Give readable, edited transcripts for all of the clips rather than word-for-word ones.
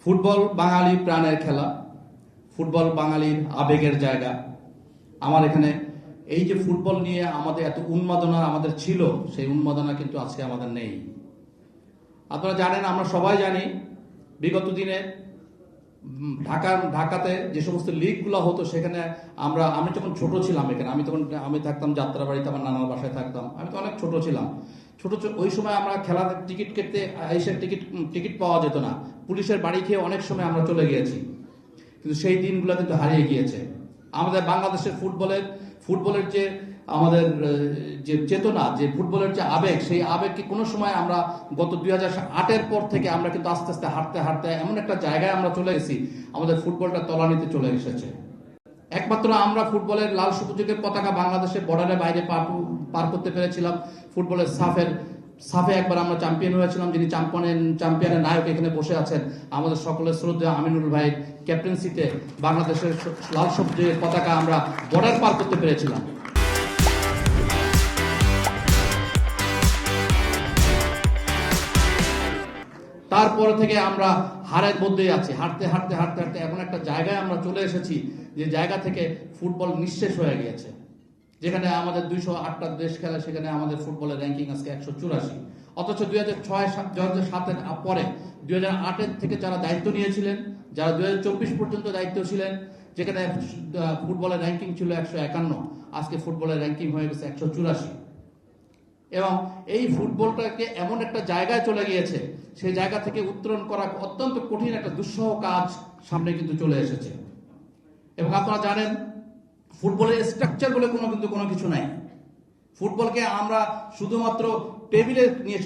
Football বাঙালি প্রাণের খেলা, football বাঙালির আবেগের জায়গা। আমার এখানে এই যে ফুটবল নিয়ে আমাদের এত উন্মাদনা আমাদের ছিল, সেই উন্মাদনা কিন্তু আজকে আমাদের নেই। আপনারা জানেন, আমরা সবাই জানি, বিগত দিনে ঢাকাতে যে সমস্ত লিগগুলো হতো সেখানে আমি যখন ছোট ছিলাম, এখানে আমি থাকতাম যাত্রাবাড়িতে, আমার নানার বাসায় থাকতাম, আমি তো অনেক ছোট ছিলাম। ওই সময় আমরা খেলার টিকিট কেটে এসে টিকিট পাওয়া যেত না, পুলিশের বাড়ি খেয়ে অনেক সময় আমরা চলে গিয়েছি। কিন্তু সেই দিনগুলো কিন্তু হারিয়ে গিয়েছে। আমাদের বাংলাদেশের ফুটবলের যে আমাদের যে চেতনা, যে ফুটবলের যে আবেগ, সেই আবেগকে কোনো সময় আমরা গত 2008-এর পর থেকে আমরা কিন্তু আস্তে আস্তে হাঁটতে এমন একটা জায়গায় আমরা চলে গেছি, আমাদের ফুটবলটা তলানিতে চলে এসেছে। একমাত্র আমরা ফুটবলের লাল সবুজের পতাকা বাংলাদেশের বর্ডারের বাইরে পার করতে পেরেছিলাম। ফুটবলের সাফে একবার আমরা চ্যাম্পিয়ন হয়েছিলাম, যিনি চ্যাম্পিয়নের নায়ক এখানে বসে আছেন, আমাদের সকলের শ্রদ্ধেয় আমিনুল ভাইয়ের ক্যাপ্টেন্সিতে বাংলাদেশের লাল সবুজের পতাকা আমরা বর্ডার পার করতে পেরেছিলাম। তারপর থেকে আমরা হারের মধ্যেই আছি, হাঁটতে এমন একটা জায়গায় আমরা চলে এসেছি যে জায়গা থেকে ফুটবল নিঃশেষ হয়ে গিয়েছে। যেখানে আমাদের 208টা দেশ খেলে, সেখানে আমাদের ফুটবলের র্যাঙ্কিং আজকে 184। অথচ 2006-2007-এর পরে 2008-এর থেকে যারা দায়িত্ব নিয়েছিলেন, যারা 2024 পর্যন্ত দায়িত্ব ছিলেন, যেখানে ফুটবলের র্যাঙ্কিং ছিল 151, আজকে ফুটবলের র্যাঙ্কিং হয়ে গেছে 184। এবং এই ফুটবলটাকে এমন একটা জায়গায় চলে গিয়েছে, সেই জায়গা থেকে উত্তরণ করা অত্যন্ত কঠিন একটা দুঃসহ কাজ সামনে কিন্তু চলে এসেছে। এবং আপনারা জানেন, ফুটবলের স্ট্রাকচার বলে কোনো কিছু নাই। ফুটবলকে আমরা শুধুমাত্র টেবিলে নিয়ে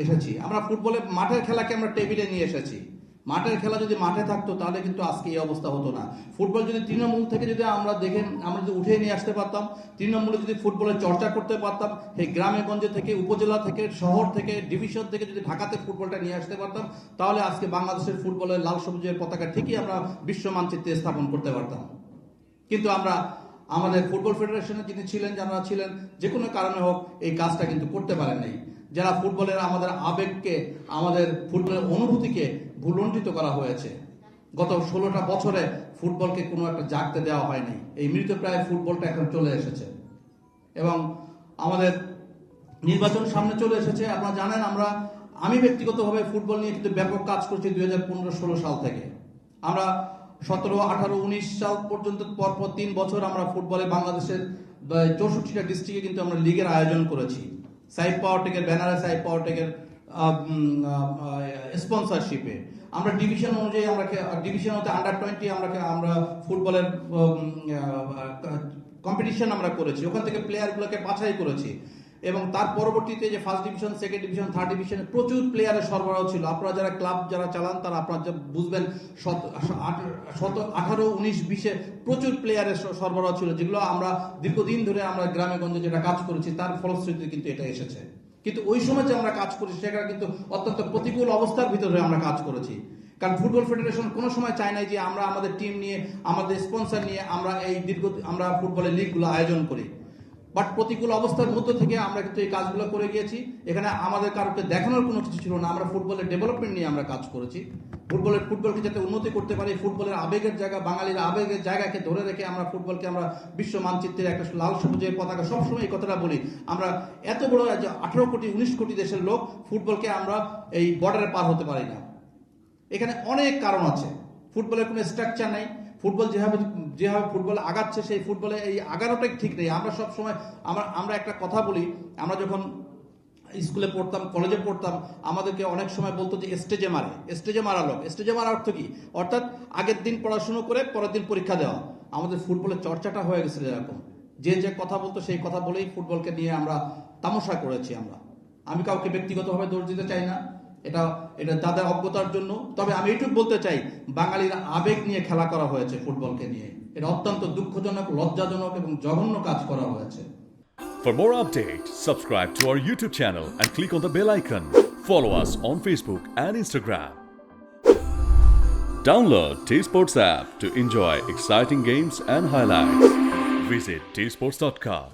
এসেছি। আমরা ফুটবলের মাঠের খেলাকে আমরা টেবিলে নিয়ে এসেছি। মাঠের খেলা যদি মাঠে থাকতো তাহলে কিন্তু আজকে এই অবস্থা হতো না। ফুটবল যদি তৃণমূল থেকে যদি আমরা যদি উঠে নিয়ে আসতে পারতাম, তৃণমূলে যদি ফুটবলের চর্চা করতে পারতাম, এই গ্রামে গঞ্জে থেকে, উপজেলা থেকে, শহর থেকে, ডিভিশন থেকে যদি ঢাকাতে ফুটবলটা নিয়ে আসতে পারতাম, তাহলে আজকে বাংলাদেশের ফুটবলের লাল সবুজের পতাকা ঠিকই আমরা বিশ্ব মানচিত্রে স্থাপন করতে পারতাম। কিন্তু আমাদের ফুটবল ফেডারেশনে যিনি ছিলেন, যারা ছিলেন, যে কোনো কারণে হোক এই কাজটা কিন্তু করতে পারেন নাই। যারা ফুটবলের আমাদের আবেগকে, আমাদের ফুটবলের অনুভূতিকে ভুলুণ্ঠিত করা হয়েছে। গত 16টা বছরে ফুটবলকে কোনো একটা জাগতে দেওয়া হয়নি। এই মৃতপ্রায় ফুটবলটা এখন চলে এসেছে। এবং আমাদের নির্বাচন সামনে চলে এসেছে। আপনারা জানেন, আমি ব্যক্তিগতভাবে ফুটবল নিয়ে কিন্তু ব্যাপক কাজ করছি 2015-16 সাল থেকে। আমরা 17, 18, 19 সাল পর্যন্ত পরপর 3 বছর আমরা ফুটবলে বাংলাদেশের 64টা ডিস্ট্রিক্টে কিন্তু আমরা লিগের আয়োজন করেছি। সাইড পাওয়ারটেকের ব্যানারে, সাইড পাওয়ারটেকের স্পন্সরশিপে আমরা ডিভিশন অনুযায়ী ডিভিশন হতে আন্ডার-20 আমরা ফুটবলের কম্পিটিশন আমরা করেছি। ওখান থেকে প্লেয়ারগুলোকে বাছাই করেছি। এবং তার পরবর্তীতে যে first division, second division, third ডিভিশনে প্রচুর প্লেয়ারের সরবরাহ ছিল। আপনারা যারা ক্লাব চালান তারা আপনারা বুঝবেন, 18, 19, 20-এ প্রচুর প্লেয়ারের সরবরাহ ছিল, যেগুলো আমরা দীর্ঘদিন ধরে আমরা গ্রামে গঞ্জে যেটা কাজ করেছি তার ফলশ্রুতিতে কিন্তু এটা এসেছে। কিন্তু ওই সময় যে আমরা কাজ করেছি সেখানে কিন্তু অত্যন্ত প্রতিকূল অবস্থার ভিতরে আমরা কাজ করেছি। কারণ ফুটবল ফেডারেশন কোনো সময় চায় নাই যে আমরা আমাদের টিম নিয়ে, আমাদের স্পন্সর নিয়ে আমরা ফুটবলের লিগগুলো আয়োজন করি। বাট প্রতিকূল অবস্থার মধ্য থেকে আমরা কিন্তু এই কাজগুলো করে গিয়েছি। এখানে আমাদের কারোকে দেখানোর কোনো কিছু ছিল না। আমরা ফুটবলের ডেভেলপমেন্ট নিয়ে আমরা কাজ করেছি। ফুটবলকে যাতে উন্নতি করতে পারি, ফুটবলের আবেগের জায়গা, বাঙালির আবেগের জায়গাকে ধরে রেখে আমরা ফুটবলকে আমরা বিশ্ব মানচিত্রের একটা লাল সবুজের পতাকা, সবসময় এই কথাটা বলি, আমরা এত বড় 18 কোটি 19 কোটি দেশের লোক, ফুটবলকে আমরা এই বর্ডারে পার হতে পারি না। এখানে অনেক কারণ আছে। ফুটবলের কোনো স্ট্রাকচার নেই। ফুটবল যেভাবে ফুটবল আগাচ্ছে, সেই ফুটবলে এই আগানোটাই ঠিক নেই। আমরা সবসময় আমরা একটা কথা বলি, আমরা যখন স্কুলে পড়তাম, কলেজে পড়তাম, আমাদেরকে অনেক সময় বলতো যে স্টেজে মারা লোক। স্টেজে মারা অর্থ কি? অর্থাৎ আগের দিন পড়াশুনো করে পরের দিন পরীক্ষা দেওয়া। আমাদের ফুটবলের চর্চাটা হয়ে গেছিল এরকম, যে কথা বলতো সেই কথা বলেই ফুটবলকে নিয়ে আমরা তামাশা করেছি। আমি কাউকে ব্যক্তিগতভাবে দোষ দিতে চাই না, এটা তাদের অজ্ঞতার জন্য। তবে আমি এইটুকু বলতে চাই, বাঙালির আবেগ নিয়ে খেলা করা হয়েছে ফুটবলকে নিয়ে। এটা অত্যন্ত দুঃখজনক, লজ্জাজনক এবং জঘন্য কাজ করা হয়েছে। For more updates, subscribe to our YouTube channel and click on the bell icon. Follow us on Facebook and Instagram. Download T-Sports app to enjoy exciting games and highlights. Visit tsports.com.